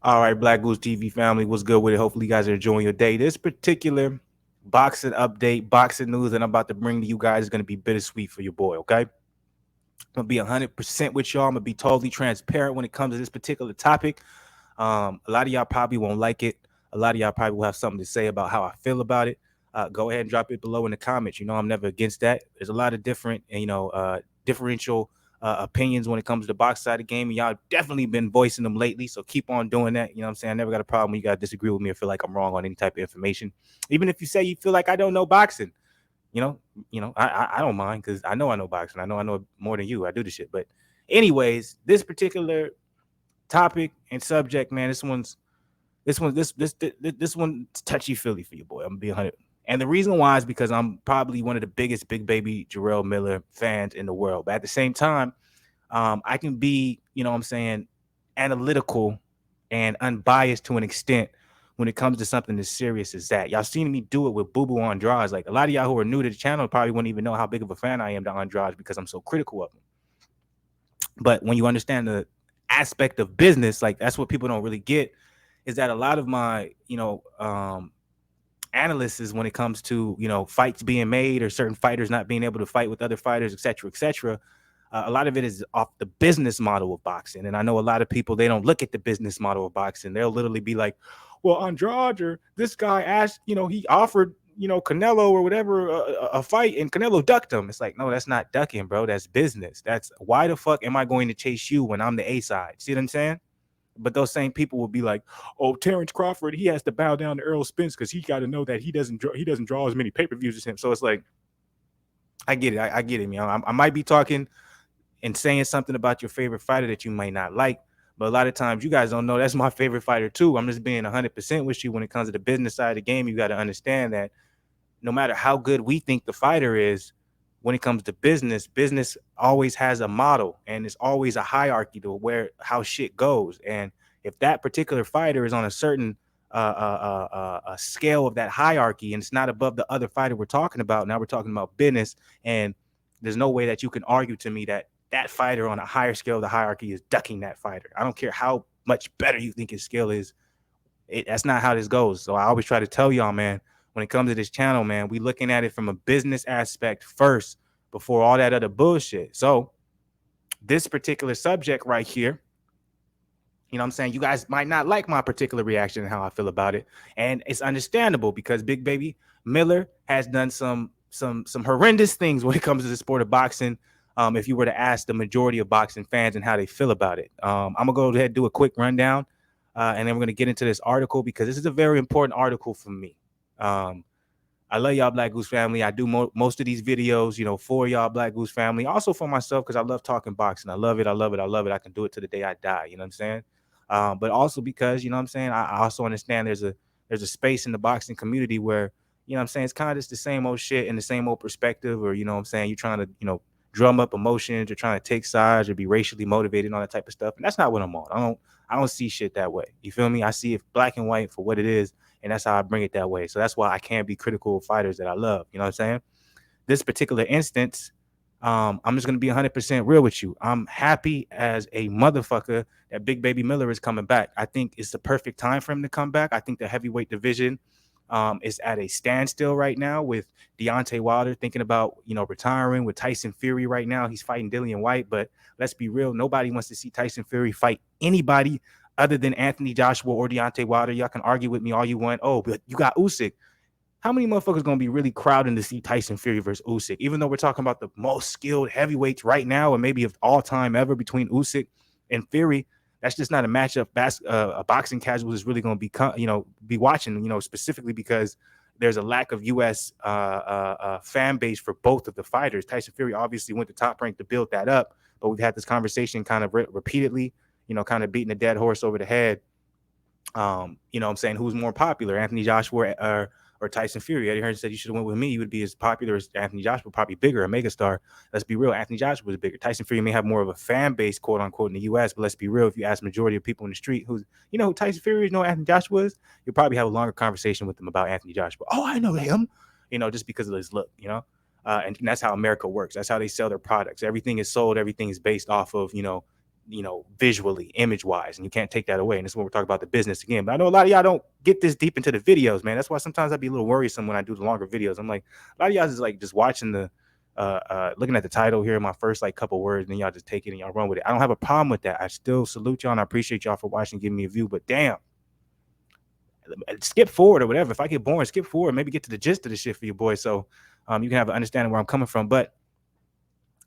All right, Black Goose TV family, what's good with it? Hopefully, you guys are enjoying your day. This particular boxing update, boxing news that I'm about to bring to you guys is going to be bittersweet for your boy, okay? I'm going to be 100% with y'all. I'm going to be totally transparent when it comes to this particular topic. A lot of y'all probably won't like it. A lot of y'all probably will have something to say about how I feel about it. Go ahead and drop it below in the comments. You know, I'm never against that. There's a lot of different, differential opinions when it comes to the box side of the game. And y'all definitely been voicing them lately. So keep on doing that. You know what I'm saying? I never got a problem when you guys disagree with me or feel like I'm wrong on any type of information. Even if you say you feel like I don't know boxing, you know, I don't mind because I know boxing. I know more than you. I do the shit. But anyways, this particular topic and subject, man, this one's touchy feely for you, boy. I'm gonna be 100. And the reason why is because I'm probably one of the biggest big baby Jarrell Miller fans in the world. But at the same time, I can be, you know what I'm saying, analytical and unbiased to an extent when it comes to something as serious as that. Y'all seen me do it with Boo Boo Andrade. Like a lot of y'all who are new to the channel probably wouldn't even know how big of a fan I am to Andrade because I'm so critical of him. But when you understand the aspect of business, like that's what people don't really get, is that a lot of my, analysts is when it comes to, fights being made or certain fighters not being able to fight with other fighters, et cetera, et cetera. A lot of it is off the business model of boxing. And I know a lot of people, they don't look at the business model of boxing. They'll literally be like, well, Andrade or this guy asked, he offered, Canelo or whatever a fight and Canelo ducked him. It's like, no, that's not ducking, bro. That's business. That's why the fuck am I going to chase you when I'm the A side? See what I'm saying? But those same people will be like, "Oh, Terrence Crawford, he has to bow down to Errol Spence because he got to know that he doesn't draw as many pay-per-views as him." So it's like, I get it, I get it, man. I might be talking and saying something about your favorite fighter that you might not like, but a lot of times you guys don't know that's my favorite fighter too. I'm just being 100% with you when it comes to the business side of the game. You got to understand that no matter how good we think the fighter is, when it comes to business always has a model and it's always a hierarchy to where how shit goes. And if that particular fighter is on a certain scale of that hierarchy and it's not above the other fighter we're talking about, now we're talking about business, and there's no way that you can argue to me that that fighter on a higher scale of the hierarchy is ducking that fighter. I don't care how much better you think his skill is. That's not how this goes. So I always try to tell y'all, man, when it comes to this channel, man, we looking at it from a business aspect first before all that other bullshit. So this particular subject right here, you know what I'm saying? You guys might not like my particular reaction and how I feel about it. And it's understandable because Big Baby Miller has done some horrendous things when it comes to the sport of boxing. If you were to ask the majority of boxing fans and how they feel about it. I'm gonna go ahead and do a quick rundown. And then we're gonna get into this article because this is a very important article for me. Um, I love y'all Black Goose family. I do most of these videos, for y'all Black Goose family, also for myself because I love talking boxing. I love it. I love it. I love it. I can do it to the day I die. You know what I'm saying? But also because you know what I'm saying. I also understand there's a space in the boxing community where you know what I'm saying it's kind of just the same old shit and the same old perspective, or you know what I'm saying you're trying to drum up emotions or trying to take sides or be racially motivated and all that type of stuff. And that's not what I'm on. I don't see shit that way. You feel me? I see it black and white for what it is, and that's how I bring it that way. So that's why I can't be critical of fighters that I love. You know what I'm saying? This particular instance, I'm just gonna be 100% real with you. I'm happy as a motherfucker that Big Baby Miller is coming back. I think it's the perfect time for him to come back. I think the heavyweight division is at a standstill right now with Deontay Wilder thinking about retiring. With Tyson Fury right now, he's fighting Dillian White, but let's be real, nobody wants to see Tyson Fury fight anybody other than Anthony Joshua or Deontay Wilder. Y'all can argue with me all you want. Oh, but you got Usyk. How many motherfuckers gonna be really crowding to see Tyson Fury versus Usyk? Even though we're talking about the most skilled heavyweights right now, and maybe of all time ever between Usyk and Fury, that's just not a matchup. A boxing casual is really gonna be watching. Specifically because there's a lack of U.S. Fan base for both of the fighters. Tyson Fury obviously went to Top Rank to build that up, but we've had this conversation kind of repeatedly. Kind of beating a dead horse over the head. What I'm saying, who's more popular, Anthony Joshua or Tyson Fury? Eddie Hearn said you should have went with me. You would be as popular as Anthony Joshua, probably bigger, a megastar. Let's be real. Anthony Joshua was bigger. Tyson Fury may have more of a fan base, quote unquote, in the U.S., but let's be real. If you ask majority of people in the street who Tyson Fury is, know Anthony Joshua is, you'll probably have a longer conversation with them about Anthony Joshua. Oh, I know him, just because of his look, and that's how America works. That's how they sell their products. Everything is sold. Everything is based off of, visually, image wise, and you can't take that away. And this is when we're talking about the business again. But I know a lot of y'all don't get this deep into the videos, man. That's why sometimes I'd be a little worrisome when I do the longer videos. I'm like, a lot of y'all is like just watching the looking at the title here, my first like couple words, and then y'all just take it and y'all run with it. I don't have a problem with that. I still salute y'all and I appreciate y'all for watching, giving me a view. But damn, skip forward or whatever. If I get boring, skip forward, maybe get to the gist of the shit for you boys, so you can have an understanding where I'm coming from. But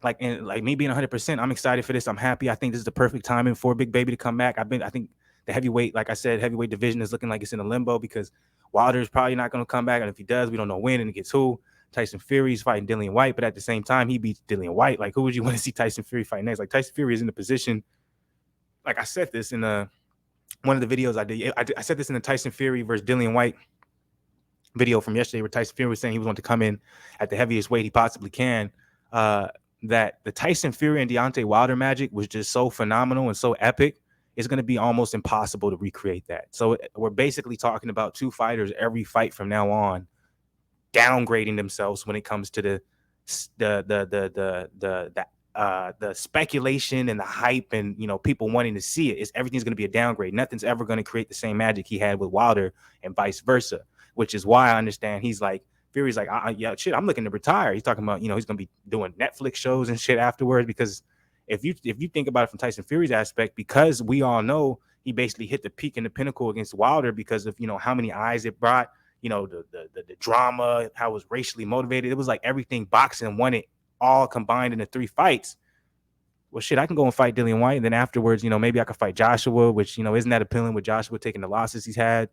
like me being 100%, I'm excited for this. I'm happy. I think this is the perfect timing for Big Baby to come back. I think the heavyweight, like I said, heavyweight division is looking like it's in a limbo because Wilder's probably not going to come back, and if he does, we don't know when and it gets who. Tyson Fury's fighting Dillian White, but at the same time, he beats Dillian White. Like, who would you want to see Tyson Fury fight next? Like, Tyson Fury is in the position. Like I said this in one of the videos I did. I said this in the Tyson Fury versus Dillian White video from yesterday, where Tyson Fury was saying he was going to come in at the heaviest weight he possibly can. That the Tyson Fury and Deontay Wilder magic was just so phenomenal and so epic. It's going to be almost impossible to recreate that. So we're basically talking about two fighters every fight from now on downgrading themselves when it comes to the speculation and the hype and people wanting to see it. Everything's going to be a downgrade. Nothing's ever going to create the same magic he had with Wilder and vice versa, which is why I understand he's like, Fury's like, yeah, shit, I'm looking to retire. He's talking about, he's going to be doing Netflix shows and shit afterwards, because if you think about it from Tyson Fury's aspect, because we all know he basically hit the peak and the pinnacle against Wilder because of, how many eyes it brought, the drama, how it was racially motivated. It was like everything boxing wanted all combined in the 3 fights. Well, shit, I can go and fight Dillian White, and then afterwards, maybe I could fight Joshua, which, isn't that appealing with Joshua taking the losses he's had.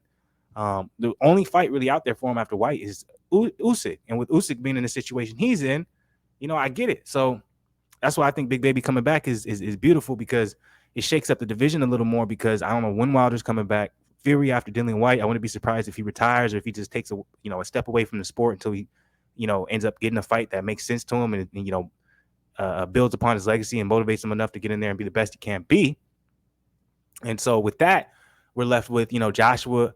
The only fight really out there for him after White is Usyk, and with Usyk being in the situation he's in, I get it. So that's why I think Big Baby coming back is beautiful, because it shakes up the division a little more, because I don't know when Wilder's coming back. Fury after Dillian White, I wouldn't be surprised if he retires or if he just takes a step away from the sport until he ends up getting a fight that makes sense to him and builds upon his legacy and motivates him enough to get in there and be the best he can be. And so with that, we're left with Joshua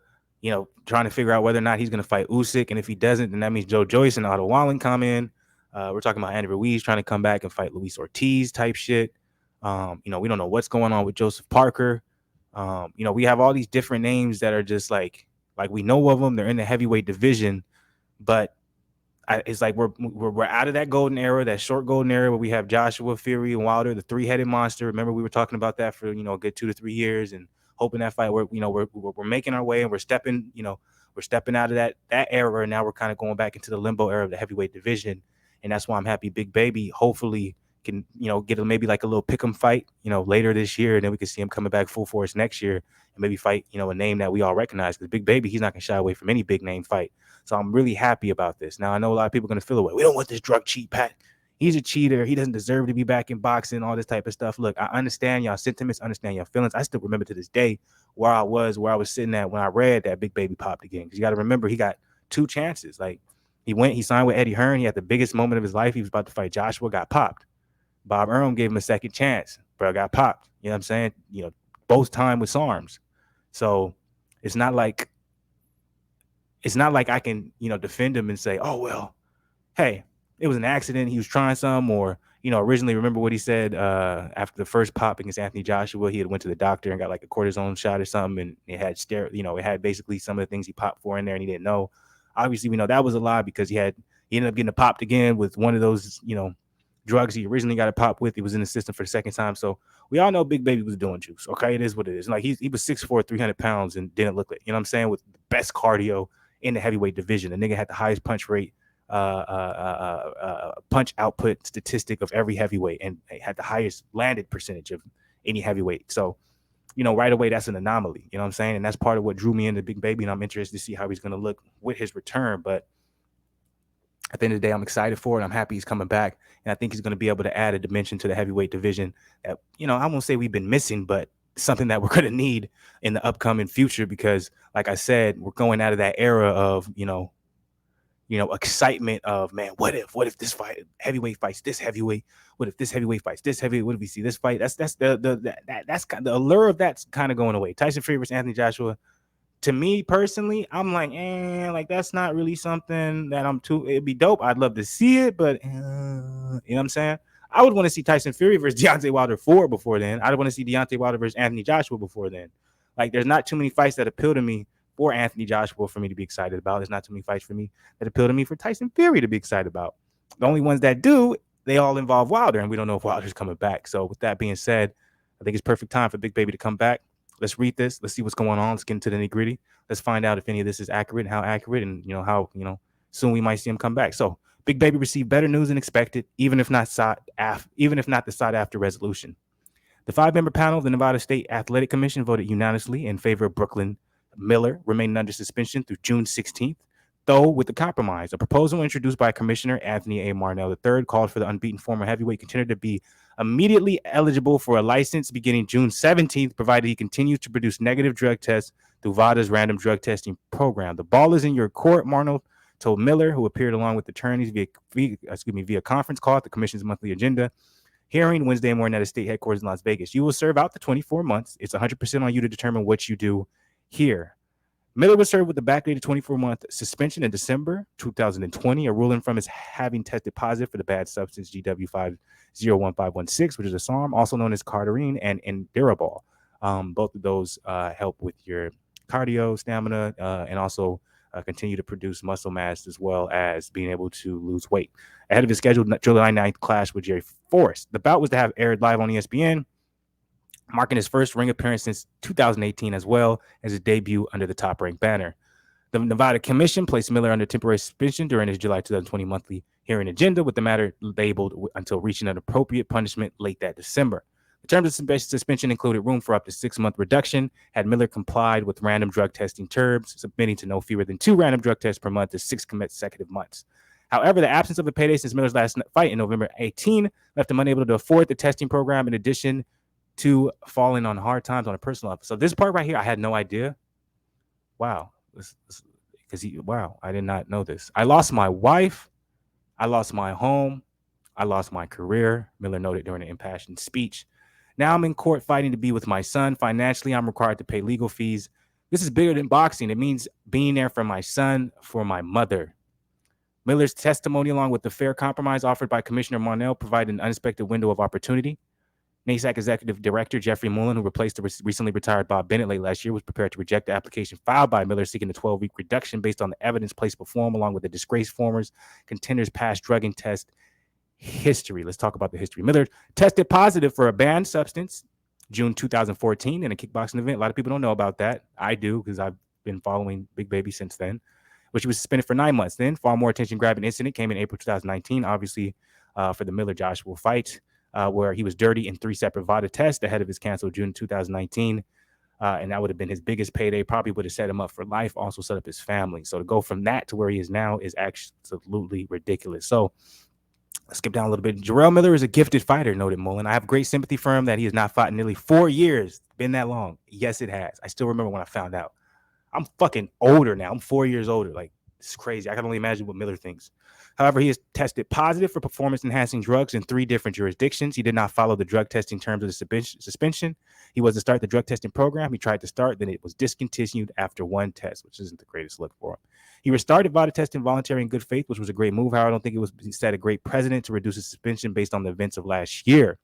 trying to figure out whether or not he's going to fight Usyk, and if he doesn't, then that means Joe Joyce and Otto Wallen come in. We're talking about Andy Ruiz trying to come back and fight Luis Ortiz type shit. We don't know what's going on with Joseph Parker. We have all these different names that are just like we know of them. They're in the heavyweight division, but it's like we're out of that golden era, that short golden era where we have Joshua, Fury, and Wilder, the 3-headed monster. Remember, we were talking about that for a good 2 to 3 years, and hoping that fight we're making our way, and we're stepping out of that era, and now we're kind of going back into the limbo era of the heavyweight division. And that's why I'm happy Big Baby hopefully can get maybe like a little pick'em fight later this year, and then we can see him coming back full force next year and maybe fight a name that we all recognize, because Big Baby, he's not gonna shy away from any big name fight. So I'm really happy about this. Now I know a lot of people are gonna feel away. We don't want this drug cheat, Pat. He's a cheater. He doesn't deserve to be back in boxing, all this type of stuff. Look, I understand y'all sentiments, understand y'all feelings. I still remember to this day where I was sitting at when I read that Big Baby popped again. Because you got to remember, he got 2 chances. Like, he signed with Eddie Hearn. He had the biggest moment of his life. He was about to fight Joshua, got popped. Bob Arum gave him a second chance. Bro, got popped. You know what I'm saying? Both time with SARMs. So it's not like I can, defend him and say, oh, well, hey, it was an accident. He was trying some, or, originally remember what he said after the first pop against Anthony Joshua. He had went to the doctor and got like a cortisone shot or something, and it had it had basically some of the things he popped for in there, and he didn't know. Obviously, we know that was a lie, because he ended up getting popped again with one of those, drugs he originally got it popped with. He was in the system for the second time. So we all know Big Baby was doing juice. Okay, it is what it is. Like, he was 6'4", 300 pounds and didn't look like, you know what I'm saying, with the best cardio in the heavyweight division. The nigga had the highest punch rate, punch output statistic of every heavyweight, and had the highest landed percentage of any heavyweight. So, right away, that's an anomaly. You know what I'm saying? And that's part of what drew me into Big Baby, and I'm interested to see how he's going to look with his return. But at the end of the day, I'm excited for it. I'm happy he's coming back, and I think he's going to be able to add a dimension to the heavyweight division that, I won't say we've been missing, but something that we're going to need in the upcoming future, because, like I said, we're going out of that era of, excitement of, man, what if this heavyweight fights this heavyweight? What if this heavyweight fights this heavyweight? What if we see this fight? That's the allure of that's kind of going away. Tyson Fury versus Anthony Joshua, to me personally, I'm like, like, that's not really something that it'd be dope. I'd love to see it, but you know what I'm saying? I would want to see Tyson Fury versus Deontay Wilder 4 before then. I'd want to see Deontay Wilder versus Anthony Joshua before then. Like, there's not too many fights that appeal to me for Anthony Joshua for me to be excited about. There's not too many fights for me that appeal to me for Tyson Fury to be excited about. The only ones that do, they all involve Wilder, and we don't know if Wilder's coming back. So with that being said, I think it's perfect time for Big Baby to come back. Let's read this. Let's see what's going on. Let's get into the nitty gritty. Let's find out if any of this is accurate and how accurate, and how soon we might see him come back. So Big Baby received better news than expected, even if not the sought after resolution. The 5-member panel of the Nevada State Athletic Commission voted unanimously in favor of Brooklyn Miller remaining under suspension through June 16th, though with a compromise. A proposal introduced by Commissioner Anthony A. Marnell III called for the unbeaten former heavyweight contender to be immediately eligible for a license beginning June 17th, provided he continues to produce negative drug tests through VADA's random drug testing program. The ball is in your court, Marnell told Miller, who appeared along with attorneys via conference call at the commission's monthly agenda hearing Wednesday morning at a state headquarters in Las Vegas. You will serve out the 24 months. It's 100% on you to determine what you do here. Miller was served with a backdated 24-month suspension in December 2020, a ruling from his having tested positive for the bad substance GW501516, which is a SARM, also known as Cardarine and Endurabol. Both of those help with your cardio, stamina, and also continue to produce muscle mass, as well as being able to lose weight. Ahead of his scheduled July 9th clash with Jerry Forrest, the bout was to have aired live on ESPN, marking his first ring appearance since 2018, as well as his debut under the Top Rank banner. The Nevada Commission placed Miller under temporary suspension during his July 2020 monthly hearing agenda, with the matter labeled until reaching an appropriate punishment late that December. The terms of suspension included room for up to 6-month reduction had Miller complied with random drug testing terms, submitting to no fewer than 2 random drug tests per month to 6 consecutive months. However, the absence of a payday since Miller's last fight in November 18 left him unable to afford the testing program, in addition to falling on hard times on a personal level. So this part right here, I had no idea. Wow. Wow, I did not know this. I lost my wife. I lost my home. I lost my career, Miller noted during an impassioned speech. Now I'm in court fighting to be with my son. Financially, I'm required to pay legal fees. This is bigger than boxing. It means being there for my son, for my mother. Miller's testimony, along with the fair compromise offered by Commissioner Marnell, provided an unexpected window of opportunity. NASAC Executive Director Jeffrey Mullen, who replaced the recently retired Bob Bennett late last year, was prepared to reject the application filed by Miller seeking a 12-week reduction based on the evidence placed before him, along with the disgraced former's contender's past drug and test history. Let's talk about the history. Miller tested positive for a banned substance June 2014 in a kickboxing event. A lot of people don't know about that. I do, because I've been following Big Baby since then, which he was suspended for 9 months. Then, far more attention-grabbing incident came in April 2019, obviously for the Miller-Joshua fight, where he was dirty in 3 separate VADA tests ahead of his canceled June 2019. And that would have been his biggest payday, probably would have set him up for life, also set up his family. So to go from that to where he is now is absolutely ridiculous. So let's skip down a little bit. Jarrell Miller is a gifted fighter, noted Mullen. I have great sympathy for him that he has not fought in nearly 4 years. Been that long. Yes, it has. I still remember when I found out. I'm fucking older now. I'm 4 years older. Like, it's crazy. I can only imagine what Miller thinks. However, he has tested positive for performance-enhancing drugs in 3 different jurisdictions. He did not follow the drug testing terms of the suspension. He was to start the drug testing program. He tried to start, then it was discontinued after 1 test, which isn't the greatest look for him. He restarted VADA testing voluntary in good faith, which was a great move. However, I don't think it was set a great precedent to reduce his suspension based on the events of last year.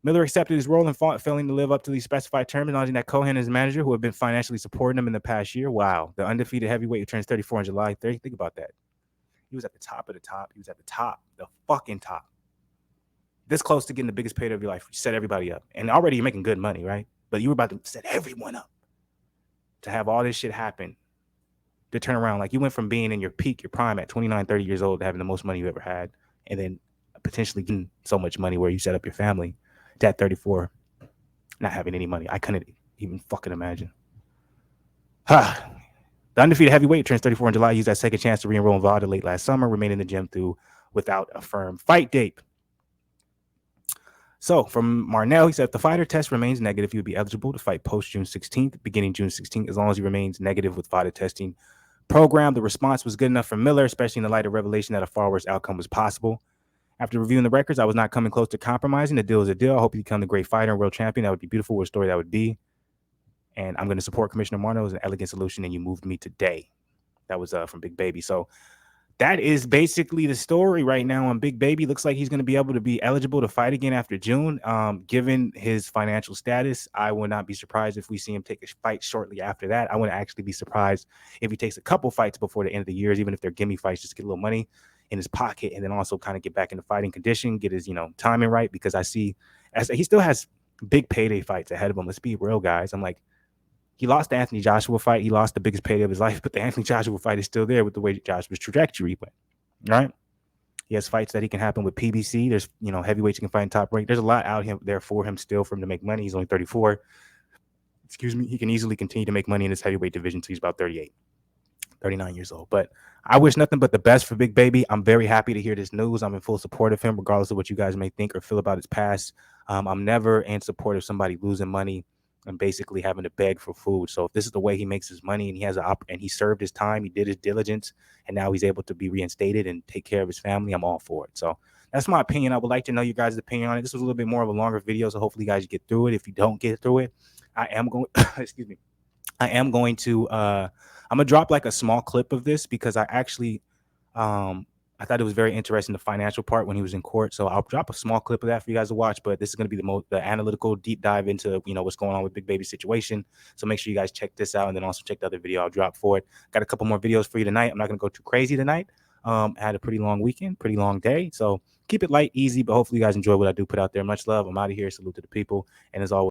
Miller accepted his role and failing to live up to the specified terms, acknowledging that Cohen and his manager, who have been financially supporting him in the past year. Wow. The undefeated heavyweight who turns 34 on July 30th. Think about that. He was at the top of the top. He was at the top, the fucking top. This close to getting the biggest payday of your life. You set everybody up. And already you're making good money, right? But you were about to set everyone up to have all this shit happen, to turn around. Like, you went from being in your peak, your prime at 29, 30 years old, to having the most money you ever had, and then potentially getting so much money where you set up your family, to at 34 not having any money. I couldn't even fucking imagine. The undefeated heavyweight turns 34 in July. Used that second chance to re-enroll in VADA late last summer, remained in the gym without a firm fight date. So from Marnell, he said if the fighter test remains negative, he would be eligible to fight post June 16th, beginning June 16th, as long as he remains negative with VADA testing program. The response was good enough for Miller, especially in the light of revelation that a far worse outcome was possible. After reviewing the records, I was not coming close to compromising. The deal is a deal. I hope he becomes a great fighter and world champion. That would be beautiful. What a story that would be. And I'm going to support Commissioner Marno as an elegant solution, and you moved me today. That was from Big Baby. So that is basically the story right now on Big Baby. Looks like he's going to be able to be eligible to fight again after June. Given his financial status, I would not be surprised if we see him take a fight shortly after that. I wouldn't actually be surprised if he takes a couple fights before the end of the year, even if they're gimme fights, just get a little money in his pocket, and then also kind of get back into fighting condition, get his timing right. Because I see, as he still has big payday fights ahead of him. Let's be real, guys. I'm like, he lost the Anthony Joshua fight. He lost the biggest payday of his life, but the Anthony Joshua fight is still there with the way Joshua's trajectory went. Right? He has fights that he can happen with PBC. There's heavyweights he can fight in Top Rank. There's a lot out there for him still for him to make money. He's only 34. Excuse me. He can easily continue to make money in this heavyweight division until he's about 38, 39 years old. But I wish nothing but the best for Big Baby. I'm very happy to hear this news. I'm in full support of him, regardless of what you guys may think or feel about his past. I'm never in support of somebody losing money and basically having to beg for food. So if this is the way he makes his money and he has and he served his time, he did his diligence, and now he's able to be reinstated and take care of his family, I'm all for it. So that's my opinion. I would like to know you guys' opinion on it. This was a little bit more of a longer video, so hopefully you guys get through it. If you don't get through it, I am going excuse me. I am going to I'm gonna drop like a small clip of this because I thought it was very interesting, the financial part when he was in court. So I'll drop a small clip of that for you guys to watch. But this is going to be the analytical deep dive into what's going on with Big Baby's situation. So make sure you guys check this out, and then also check the other video I'll drop for it. Got a couple more videos for you tonight. I'm not going to go too crazy tonight. I had a pretty long weekend, pretty long day. So keep it light, easy, but hopefully you guys enjoy what I do put out there. Much love. I'm out of here. Salute to the people. And as always,